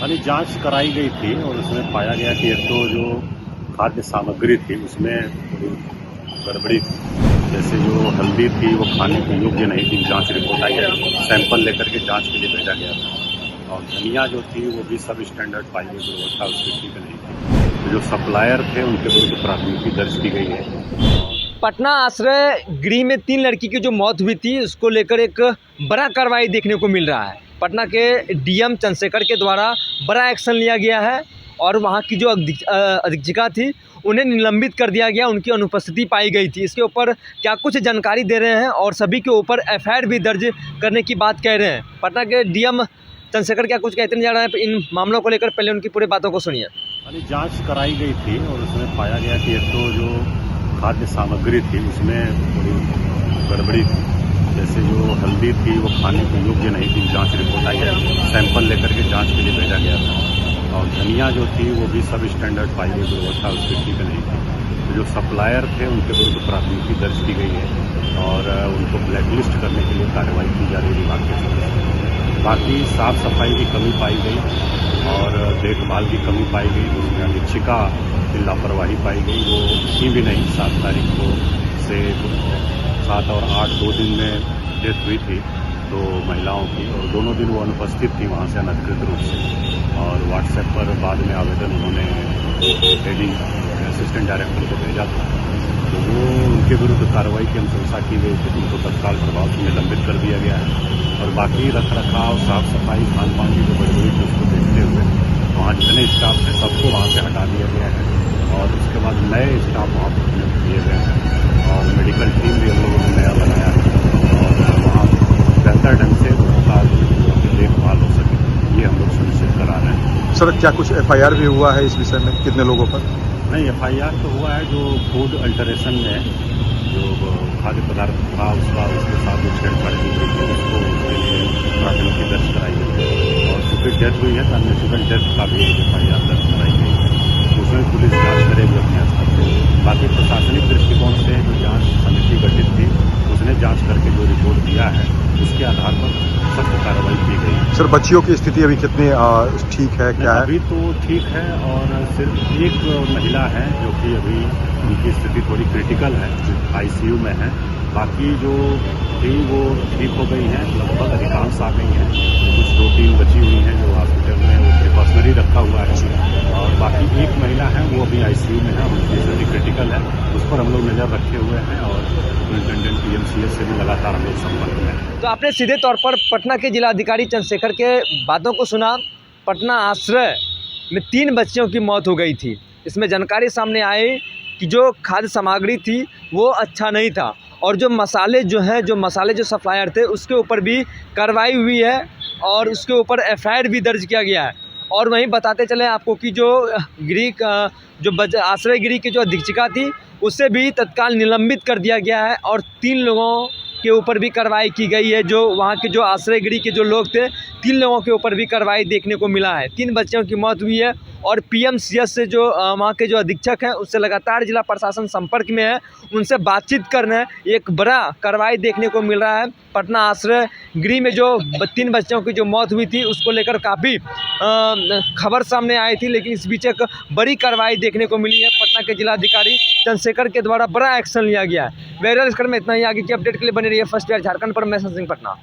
खाली जांच कराई गई थी और उसमें पाया गया कि एक तो जो खाद्य सामग्री थी उसमें थोड़ी गड़बड़ी थी। जैसे जो हल्दी थी वो खाने के योग्य नहीं थी। जांच रिपोर्ट आई है, सैंपल लेकर के जांच के लिए भेजा गया था। और धनिया जो थी वो भी सब स्टैंडर्ड पाई गई, गुणवत्ता उसकी ठीक नहीं थी। तो जो सप्लायर थे उनके विरुद्ध प्राथमिकी दर्ज की गई है। पटना आश्रय गृह में 3 लड़की की जो मौत हुई थी उसको लेकर एक बड़ा कार्रवाई देखने को मिल रहा है। पटना के डीएम चंद्रशेखर के द्वारा बड़ा एक्शन लिया गया है और वहां की जो अधीक्षिका थी उन्हें निलंबित कर दिया गया, उनकी अनुपस्थिति पाई गई थी। इसके ऊपर क्या कुछ जानकारी दे रहे हैं और सभी के ऊपर एफआईआर भी दर्ज करने की बात कह रहे हैं। पटना के डीएम चंद्रशेखर क्या कुछ कहते नहीं जा रहा है इन मामलों को लेकर, पहले उनकी पूरी बातों को सुनिए। खाली जांच कराई गई थी और उसमें पाया गया कि एक तो जो खाद्य सामग्री थी उसमें थोड़ी गड़बड़ी थी। जैसे जो हल्दी थी वो खाने के योग्य नहीं थी। जांच रिपोर्ट आई है, सैंपल लेकर के जांच के लिए भेजा गया था। और धनिया जो थी वो भी सब स्टैंडर्ड पाई गई, गुणवत्ता उसकी ठीक नहीं थी। तो जो सप्लायर थे उनके विरुद्ध प्राथमिकी दर्ज की गई है और उनको ब्लैकलिस्ट करने के लिए कार्रवाई की जा रही है विभाग के तरफ। बाकी साफ सफाई की कमी पाई गई और देखभाल की कमी पाई गई। उसमें अधीक्षिका की लापरवाही पाई गई। वो थी भी नहीं 7 तारीख को से 7 और 8 2 दिन में डेथ हुई थी 2 महिलाओं की, और दोनों दिन वो अनुपस्थित थी वहाँ से अनधिकृत रूप से। और व्हाट्सएप पर बाद में आवेदन उन्होंने हेडिंग असिस्टेंट डायरेक्टर को भेजा था। तो वो उनके विरुद्ध कार्रवाई की अनुशंसा की गई थी। उनको तत्काल प्रभाव से निलंबित कर दिया गया है। और बाकी रख रखाव, साफ सफाई, खान पान की जो गड़बड़ी थी उसको देखते हुए वहाँ जितने स्टाफ थे सबको वहाँ से हटा दिया गया है और उसके बाद नए स्टाफ वहाँ पर नियुक्त किए गए हैं और मेडिकल टीम भी हम लोगों ने नया बनाया है और वहाँ बेहतर ढंग से लोगों का देखभाल हो सके ये हम लोग सुनिश्चित करा रहे हैं। सर, क्या कुछ एफआईआर भी हुआ है इस विषय में? कितने लोगों पर? नहीं, एफआईआर तो हुआ है। जो फूड अल्टरेशन में जो खाद्य पदार्थ था उसके साथ जो छेड़छाड़ की गई थी उसको उसके लिए प्राथमिकी दर्ज कराई गई है। और चूँकि डेथ हुई है तो अननेचुरल डेथ का भी एफआईआर दर्ज कराई गई है। उसमें पुलिस जांच करेगी अपने स्तर पर। बाकी प्रशासनिक दृष्टिकोण से जो जांच समिति गठित थी उसने जांच करके जो रिपोर्ट दिया है उसके आधार पर सख्त कार्रवाई की गई है। सर, बच्चियों की स्थिति अभी कितनी ठीक है, क्या है? अभी तो ठीक है और सिर्फ एक महिला है जो कि अभी उनकी स्थिति थोड़ी क्रिटिकल है, आईसीयू में है। बाकी जो थी वो ठीक हो गई हैं, लगभग अधिकांश आ गई हैं। कुछ 2-3 बची हुई हैं जो हॉस्पिटल में वो प्रिकॉशनरी रखा हुआ है और बाकी एक महिला है वो अभी आईसीयू में है, उनकी स्थिति क्रिटिकल है। उस पर हम लोग नज़र रखे हुए हैं और सुपरिटेंडेंट पीएमसीएच से भी लगातार हम लोग संपर्क में हैं। तो आपने सीधे तौर पर पटना के जिलाधिकारी चंद्रशेखर के बातों को सुना। पटना आश्रय में 3 बच्चियों की मौत हो गई थी। इसमें जानकारी सामने आई कि जो खाद्य सामग्री थी वो अच्छा नहीं था और जो मसाले जो सप्लायर थे उसके ऊपर भी कार्रवाई हुई है और उसके ऊपर एफआईआर भी दर्ज किया गया है। और वहीं बताते चले आपको कि जो आश्रय गृह की जो अधीक्षिका थी उसे भी तत्काल निलंबित कर दिया गया है और 3 लोगों के ऊपर भी कार्रवाई की गई है। जो वहाँ के जो आश्रय गृह के जो लोग थे 3 लोगों के ऊपर भी कार्रवाई देखने को मिला है। 3 बच्चों की मौत हुई है और पीएमसीएच से जो वहाँ के जो अधीक्षक हैं उससे लगातार जिला प्रशासन संपर्क में है, उनसे बातचीत करने एक बड़ा कार्रवाई देखने को मिल रहा है। पटना आश्रय गृह में जो 3 बच्चों की जो मौत हुई थी उसको लेकर काफ़ी खबर सामने आई थी, लेकिन इस बीच एक बड़ी कार्रवाई देखने को मिली है। पटना के जिलाधिकारी चंद्रशेखर के द्वारा बड़ा एक्शन लिया गया है। बहरहाल इस क्रम में इतना ही। आगे की अपडेट के लिए बने रहिए फर्स्ट ईयर झारखंड पर। मैं सिंह पटना।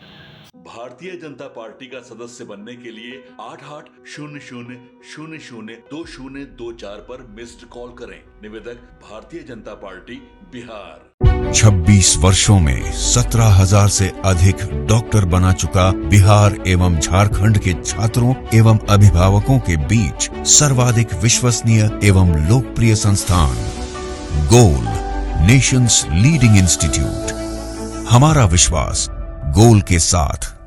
भारतीय जनता पार्टी का सदस्य बनने के लिए 8800002024 पर मिस्ड कॉल करें। निवेदक भारतीय जनता पार्टी बिहार। 26 वर्षों में 17,000 से अधिक डॉक्टर बना चुका बिहार एवं झारखंड के छात्रों एवं अभिभावकों के बीच सर्वाधिक विश्वसनीय एवं लोकप्रिय संस्थान गोल, नेशंस लीडिंग इंस्टीट्यूट। हमारा विश्वास गोल के साथ।